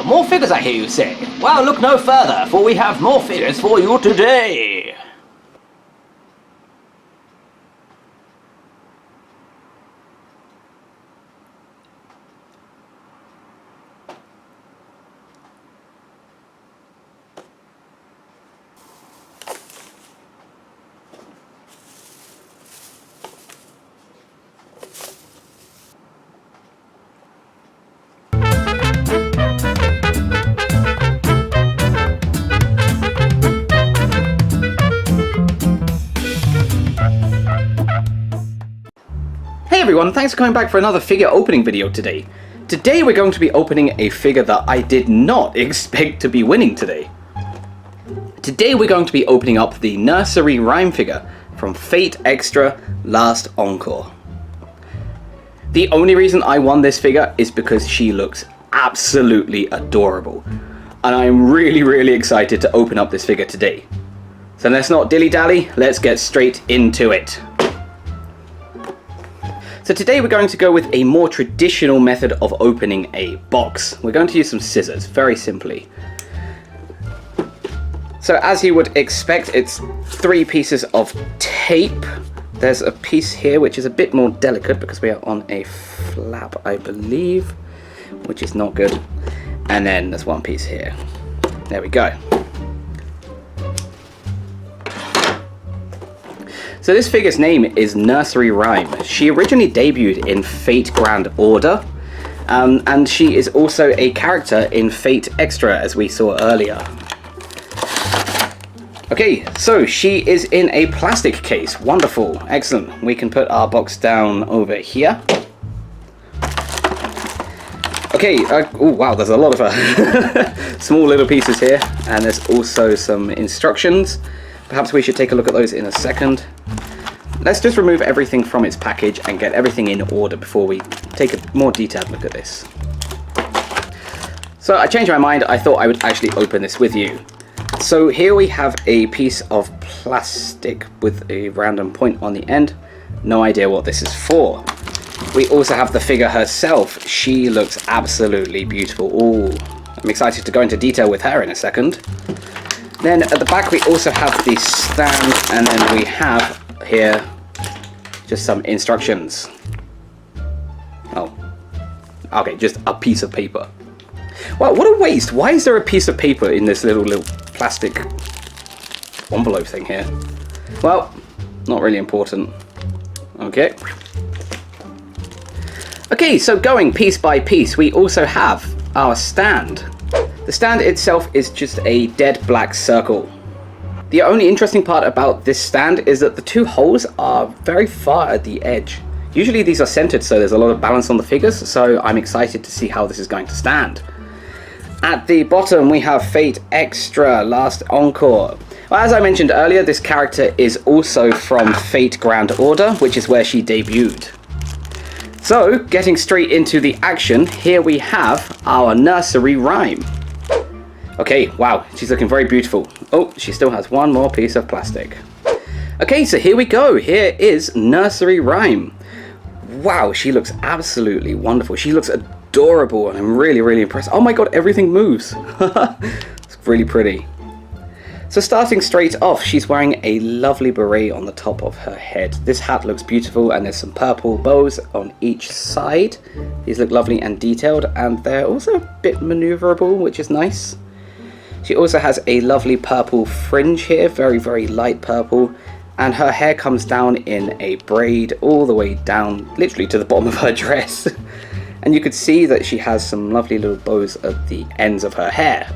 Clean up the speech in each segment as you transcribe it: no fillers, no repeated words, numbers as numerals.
more figures I hear you say. Well, look no further, for we have more figures for you today. Hey everyone, thanks for coming back for another figure opening video today. Today we're going to be opening a figure that I did not expect to be winning today. Today we're going to be opening up the Nursery Rhyme figure from Fate Extra Last Encore. The only reason I won this figure is because she looks absolutely adorable. And I'm really excited to open up this figure today. So let's not dilly-dally, let's get straight into it. So today we're going to go with a more traditional method of opening a box. We're going to use some scissors, very simply. So as you would expect, it's 3 pieces of tape. There's a piece here which is a bit more delicate because we are on a flap, I believe, which is not good. And then there's 1 piece here. There we go. So this figure's name is Nursery Rhyme. She originally debuted in Fate Grand Order, and she is also a character in Fate Extra, as we saw earlier. Okay, so she is in a plastic case. Wonderful, excellent. We can put our box down over here. Okay, oh wow, there's a lot of small little pieces here, and there's also some instructions. Perhaps we should take a look at those in a second. Let's just remove everything from its package and get everything in order before we take a more detailed look at this. So I changed my mind, I thought I would actually open this with you. So here we have a piece of plastic with a random point on the end. No idea what this is for. We also have the figure herself. She looks absolutely beautiful. Ooh, I'm excited to go into detail with her in a second. Then at the back we also have the stand, and then we have here just some instructions. Oh, okay, just a piece of paper. Wow, what a waste. Why is there a piece of paper in this little plastic envelope thing here? Well, not really important. Okay. Okay, so going piece by piece, we also have our stand. The stand itself is just a dead black circle. The only interesting part about this stand is that the 2 holes are very far at the edge. Usually these are centered, so there's a lot of balance on the figures, so I'm excited to see how this is going to stand. At the bottom we have Fate Extra Last Encore. Well, as I mentioned earlier, this character is also from Fate Grand Order, which is where she debuted. So, getting straight into the action, here we have our Nursery Rhyme. Okay, wow, she's looking very beautiful. Oh, she still has 1 more piece of plastic. Okay, so here we go. Here is Nursery Rhyme. Wow, she looks absolutely wonderful. She looks adorable, and I'm really impressed. Oh my god, everything moves. It's really pretty. So starting straight off, she's wearing a lovely beret on the top of her head. This hat looks beautiful, and there's some purple bows on each side. These look lovely and detailed, and they're also a bit maneuverable, which is nice. She also has a lovely purple fringe here, very light purple, and her hair comes down in a braid all the way down, literally to the bottom of her dress. And you could see that she has some lovely little bows at the ends of her hair.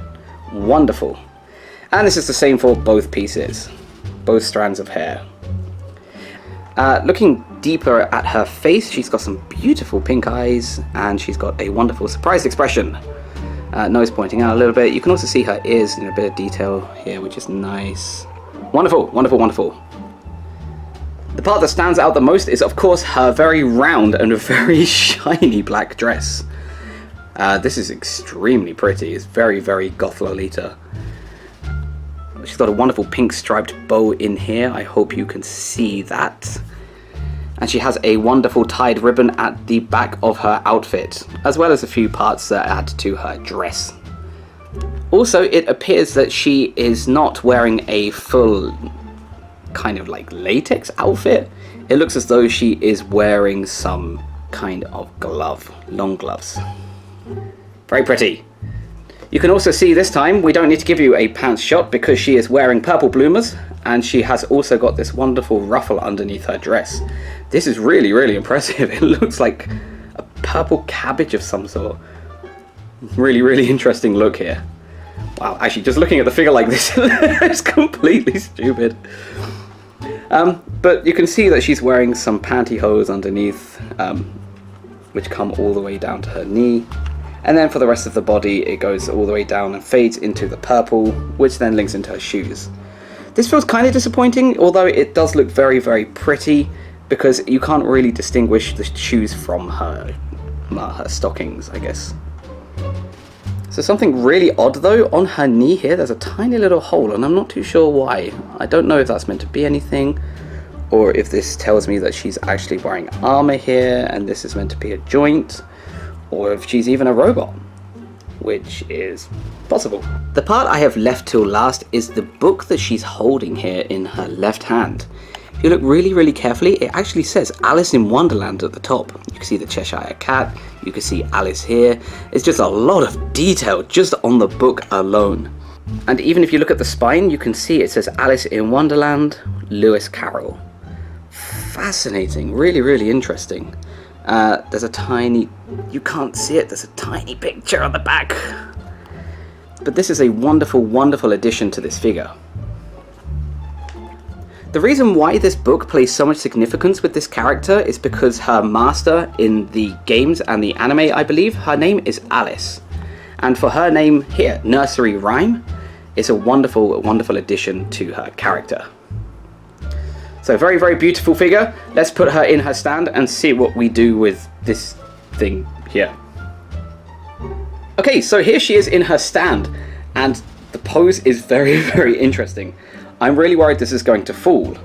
Wonderful. And this is the same for both pieces, both strands of hair. Looking deeper at her face, she's got some beautiful pink eyes, and she's got a wonderful surprised expression. Nose pointing out a little bit. You can also see her ears in a bit of detail here, which is nice. Wonderful. The part that stands out the most is, of course, her very round and very shiny black dress. This is extremely pretty. It's very goth Lolita. She's got a wonderful pink striped bow in here. I hope you can see that. And she has a wonderful tied ribbon at the back of her outfit, as well as a few parts that add to her dress. Also, it appears that she is not wearing a full kind of like latex outfit. It looks as though she is wearing some kind of glove, long gloves. Very pretty. You can also see this time we don't need to give you a pants shot because she is wearing purple bloomers, and she has also got this wonderful ruffle underneath her dress. This is really, really impressive. It looks like a purple cabbage of some sort. Really, really interesting look here. Wow, actually just looking at the figure like this, it's completely stupid. But you can see that she's wearing some pantyhose underneath, which come all the way down to her knee. And then for the rest of the body, it goes all the way down and fades into the purple, which then links into her shoes. This feels kind of disappointing, although it does look very, very pretty, because you can't really distinguish the shoes from her stockings, I guess. So something really odd though, on her knee here, there's a tiny little hole, and I'm not too sure why. I don't know if that's meant to be anything, or if this tells me that she's actually wearing armor here, and this is meant to be a joint, or if she's even a robot, which is possible. The part I have left till last is the book that she's holding here in her left hand. If you look really, really carefully, it actually says Alice in Wonderland at the top. You can see the Cheshire Cat, you can see Alice here. It's just a lot of detail just on the book alone. And even if you look at the spine, you can see it says Alice in Wonderland, Lewis Carroll. Fascinating, really, really interesting. There's a tiny, you can't see it, there's a tiny picture on the back. But this is a wonderful, wonderful addition to this figure. The reason why this book plays so much significance with this character is because her master in the games and the anime, I believe, her name is Alice. And for her name here, Nursery Rhyme, it's a wonderful, wonderful addition to her character. So very, very beautiful figure. Let's put her in her stand and see what we do with this thing here. Okay, so here she is in her stand, and the pose is very, very interesting. I'm really worried this is going to fall.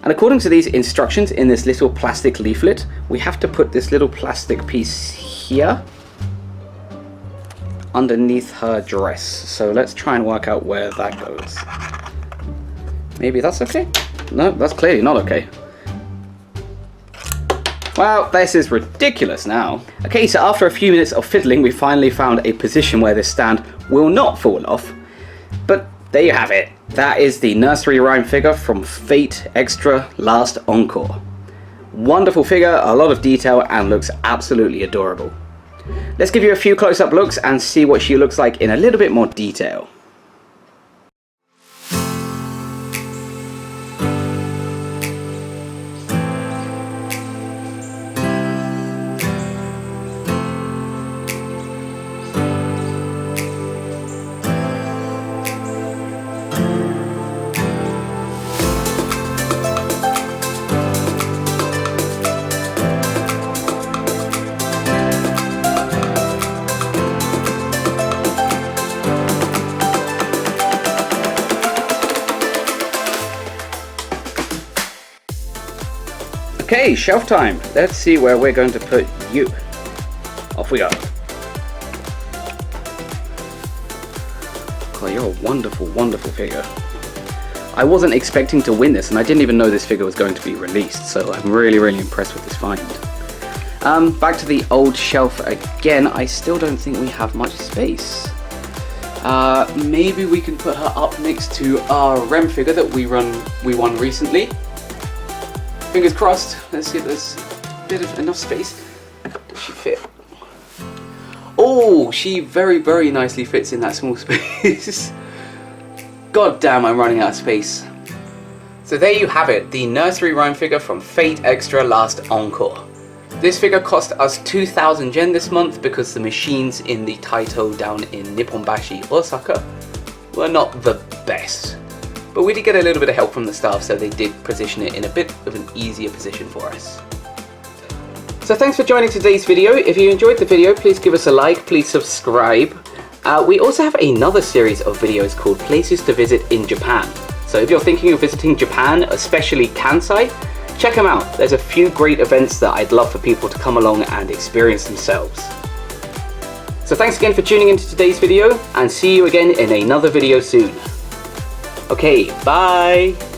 And according to these instructions in this little plastic leaflet, we have to put this little plastic piece here underneath her dress. So let's try and work out where that goes. Maybe that's okay? No, that's clearly not okay. Well, this is ridiculous now. Okay, so after a few minutes of fiddling, we finally found a position where this stand will not fall off. But there you have it. That is the Nursery Rhyme figure from Fate Extra Last Encore. Wonderful figure, a lot of detail, and looks absolutely adorable. Let's give you a few close-up looks and see what she looks like in a little bit more detail. Okay, shelf time. Let's see where we're going to put you. Off we go. Oh, you're a wonderful, wonderful figure. I wasn't expecting to win this, and I didn't even know this figure was going to be released, so I'm really, really impressed with this find. Back to the old shelf again. I still don't think we have much space. Maybe we can put her up next to our Rem figure that we won recently. Fingers crossed. Let's see if there's a bit of enough space. Does she fit? Oh, she very, very nicely fits in that small space. God damn, I'm running out of space. So there you have it, the Nursery Rhyme figure from Fate Extra Last Encore. This figure cost us 2,000 yen this month because the machines in the Taito down in Nipponbashi, Osaka were not the best. But we did get a little bit of help from the staff, so they did position it in a bit of an easier position for us. So thanks for joining today's video. If you enjoyed the video, please give us a like, please subscribe. We also have another series of videos called Places to Visit in Japan. So if you're thinking of visiting Japan, especially Kansai, check them out. There's a few great events that I'd love for people to come along and experience themselves. So thanks again for tuning into today's video, and see you again in another video soon. Okay, bye!